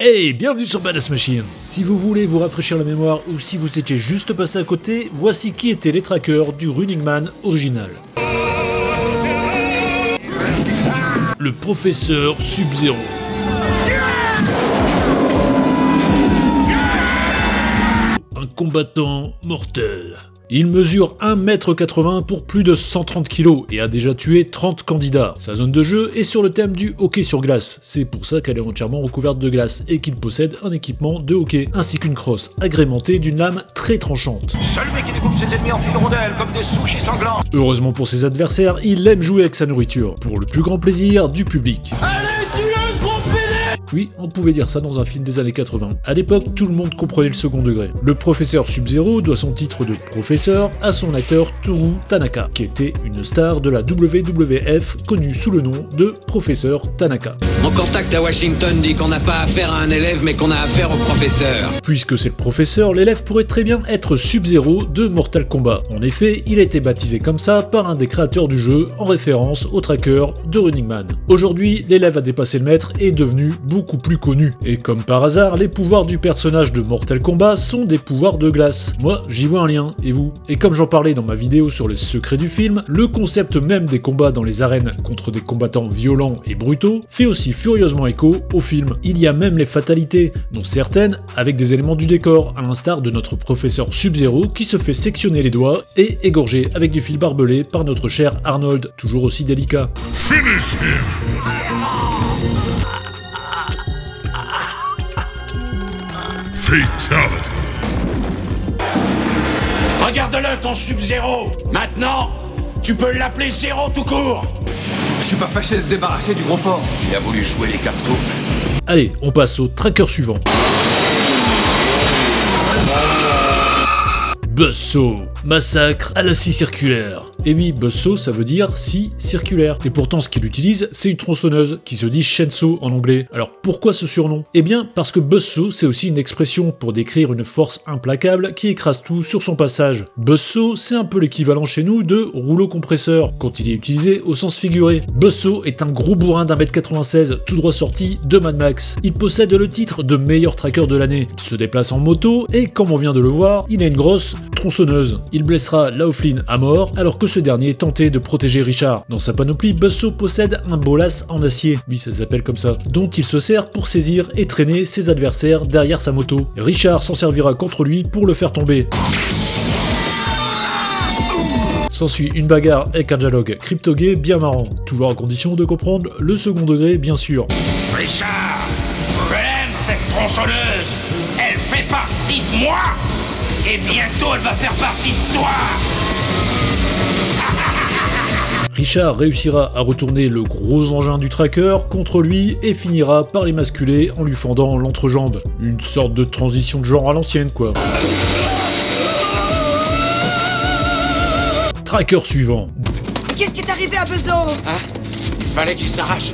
Hey, bienvenue sur Badass Machine. Si vous voulez vous rafraîchir la mémoire ou si vous étiez juste passé à côté, voici qui étaient les trackers du Running Man original. Le professeur Sub-Zero. Un combattant mortel. Il mesure 1,80 m pour plus de 130 kg et a déjà tué 30 candidats. Sa zone de jeu est sur le thème du hockey sur glace. C'est pour ça qu'elle est entièrement recouverte de glace et qu'il possède un équipement de hockey, ainsi qu'une crosse agrémentée d'une lame très tranchante. Seul mec qui découpe ses ennemis en fil rondelle comme des sushis sanglants. Heureusement pour ses adversaires, il aime jouer avec sa nourriture, pour le plus grand plaisir du public. Oui, on pouvait dire ça dans un film des années 80. À l'époque, tout le monde comprenait le second degré. Le professeur Sub-Zero doit son titre de professeur à son acteur Toru Tanaka, qui était une star de la WWF connue sous le nom de professeur Tanaka. Mon contact à Washington dit qu'on n'a pas affaire à un élève mais qu'on a affaire au professeur. Puisque c'est le professeur, l'élève pourrait très bien être Sub-Zero de Mortal Kombat. En effet, il a été baptisé comme ça par un des créateurs du jeu en référence au tracker de Running Man. Aujourd'hui, l'élève a dépassé le maître et est devenu beaucoup plus connu. Et comme par hasard, les pouvoirs du personnage de Mortal Kombat sont des pouvoirs de glace. Moi, j'y vois un lien, et vous? Et comme j'en parlais dans ma vidéo sur les secrets du film, le concept même des combats dans les arènes contre des combattants violents et brutaux fait aussi furieusement écho au film. Il y a même les fatalités, dont certaines avec des éléments du décor, à l'instar de notre professeur Sub-Zero qui se fait sectionner les doigts et égorger avec du fil barbelé par notre cher Arnold, toujours aussi délicat. Finish him. Fatality. Regarde-le ton Sub-Zero. Maintenant, tu peux l'appeler Zéro tout court. Je suis pas fâché de te débarrasser du gros porc. Il a voulu jouer les casse-coups. Allez, on passe au tracker suivant. Buzzsaw, massacre à la scie circulaire. Et oui, Buzzsaw ça veut dire scie circulaire. Et pourtant ce qu'il utilise, c'est une tronçonneuse, qui se dit chainsaw en anglais. Alors pourquoi ce surnom? Eh bien parce que Buzzsaw c'est aussi une expression pour décrire une force implacable qui écrase tout sur son passage. Buzzsaw c'est un peu l'équivalent chez nous de rouleau compresseur, quand il est utilisé au sens figuré. Buzzsaw est un gros bourrin d'1,96 m tout droit sorti de Mad Max. Il possède le titre de meilleur tracker de l'année. Il se déplace en moto et comme on vient de le voir, il a une grosse tronçonneuse. Il blessera Laughlin à mort alors que ce dernier tentait de protéger Richard. Dans sa panoplie, Buzzsaw possède un bolas en acier, oui ça s'appelle comme ça, dont il se sert pour saisir et traîner ses adversaires derrière sa moto. Richard s'en servira contre lui pour le faire tomber. S'ensuit une bagarre avec un dialogue crypto-gay bien marrant, toujours à condition de comprendre le second degré bien sûr. Richard, je l'aime cette tronçonneuse. Elle fait partie de moi. Et bientôt elle va faire partie de toi. Richard réussira à retourner le gros engin du tracker contre lui et finira par l'émasculer en lui fendant l'entrejambe. Une sorte de transition de genre à l'ancienne quoi. Tracker suivant. Qu'est-ce qui est arrivé à Buzzsaw? Hein? Il fallait qu'il s'arrache.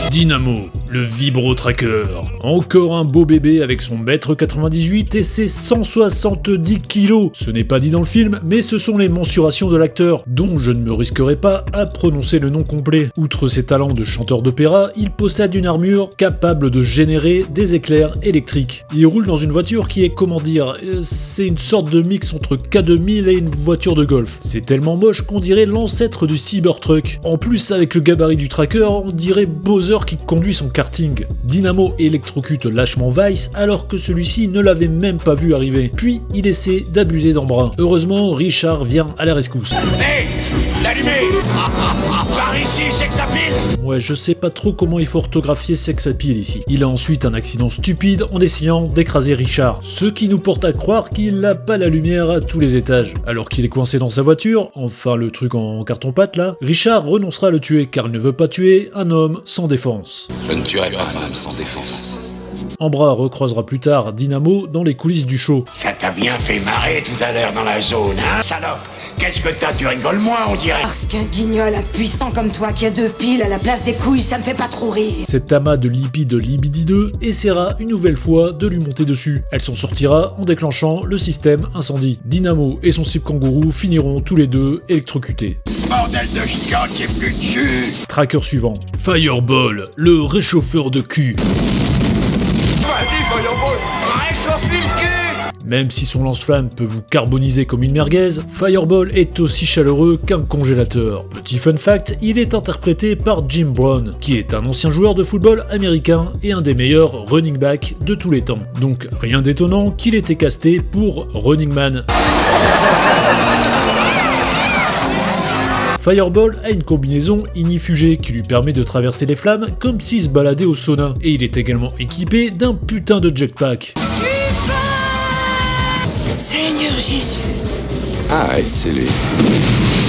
Dynamo, le vibro-tracker. Encore un beau bébé avec son 1,98 m et ses 170 kg. Ce n'est pas dit dans le film, mais ce sont les mensurations de l'acteur, dont je ne me risquerai pas à prononcer le nom complet. Outre ses talents de chanteur d'opéra, il possède une armure capable de générer des éclairs électriques. Il roule dans une voiture qui est, comment dire, c'est une sorte de mix entre K2000 et une voiture de golf. C'est tellement moche qu'on dirait l'ancêtre du Cybertruck. En plus, avec le gabarit du tracker, on dirait Bowser qui conduit son karting. Dynamo électrocute lâchement Vice alors que celui-ci ne l'avait même pas vu arriver. Puis il essaie d'abuser d'Embrun. Heureusement, Richard vient à la rescousse. Hé, l'allumé. Par ici, sexapile. Ouais, je sais pas trop comment il faut orthographier sexapile ici. Il a ensuite un accident stupide en essayant d'écraser Richard, ce qui nous porte à croire qu'il n'a pas la lumière à tous les étages. Alors qu'il est coincé dans sa voiture, enfin le truc en carton-pâte là, Richard renoncera à le tuer car il ne veut pas tuer un homme sans défense. Je ne tuerai pas un homme sans défense. Ambra recroisera plus tard Dynamo dans les coulisses du show. Ça t'a bien fait marrer tout à l'heure dans la zone, hein, salope? Qu'est-ce que t'as? Tu rigoles moins, on dirait. Parce qu'un guignol puissant comme toi qui a 2 piles à la place des couilles, ça me fait pas trop rire. Cet amas de lipides libidineux essaiera une nouvelle fois de lui monter dessus. Elle s'en sortira en déclenchant le système incendie. Dynamo et son slip kangourou finiront tous les deux électrocutés. Bordel de chiotte, j'ai plus de jus. Tracker suivant. Fireball, le réchauffeur de cul. Vas-y, Fireball, réchauffe-lui le cul. Même si son lance-flamme peut vous carboniser comme une merguez, Fireball est aussi chaleureux qu'un congélateur. Petit fun fact, il est interprété par Jim Brown, qui est un ancien joueur de football américain et un des meilleurs running backs de tous les temps. Donc rien d'étonnant qu'il ait été casté pour Running Man. Fireball a une combinaison ignifugée qui lui permet de traverser les flammes comme s'il se baladait au sauna. Et il est également équipé d'un putain de jetpack. Seigneur Jésus. Ah ouais, c'est lui.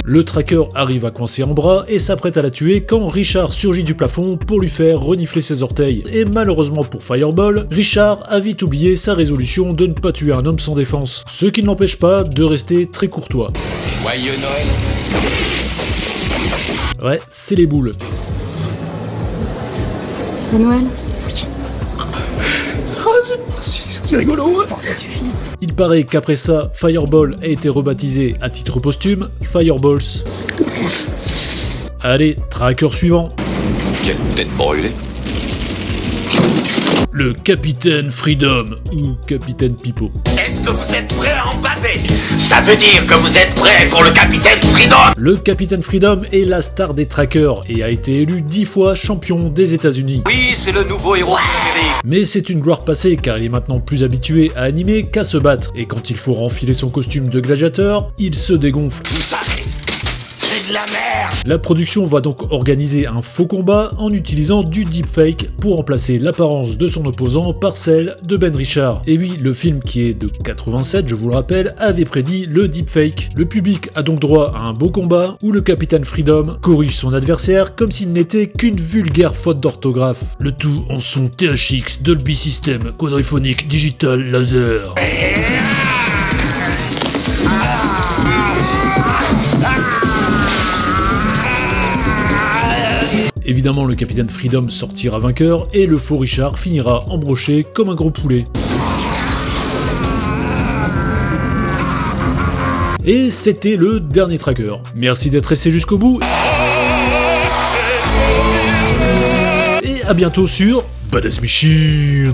Le tracker arrive à coincer en bras et s'apprête à la tuer quand Richard surgit du plafond pour lui faire renifler ses orteils. Et malheureusement pour Fireball, Richard a vite oublié sa résolution de ne pas tuer un homme sans défense. Ce qui ne l'empêche pas de rester très courtois. Joyeux Noël. Ouais, c'est les boules. De Noël? C'est rigolo. Ça suffit. Il paraît qu'après ça, Fireball a été rebaptisé à titre posthume Fireballs. Allez, tracker suivant. Quelle tête brûlée. Le Capitaine Freedom, ou Capitaine Pipo. Est-ce que vous êtes prêts à en baver? Ça veut dire que vous êtes prêts pour le Capitaine Freedom? Le Capitaine Freedom est la star des trackers et a été élu 10 fois champion des États-Unis. Oui, c'est le nouveau héros numérique. Mais c'est une gloire passée car il est maintenant plus habitué à animer qu'à se battre. Et quand il faut renfiler son costume de gladiateur, il se dégonfle. Tout ça, c'est de la merde. La production va donc organiser un faux combat en utilisant du deepfake pour remplacer l'apparence de son opposant par celle de Ben Richard. Et oui, le film qui est de 87, je vous le rappelle, avait prédit le deepfake. Le public a donc droit à un beau combat où le Capitaine Freedom corrige son adversaire comme s'il n'était qu'une vulgaire faute d'orthographe. Le tout en son THX Dolby System quadriphonique digital laser. Évidemment, le Capitaine Freedom sortira vainqueur et le faux Richard finira embroché comme un gros poulet. Et c'était le dernier tracker. Merci d'être resté jusqu'au bout. Et à bientôt sur Badass Machine.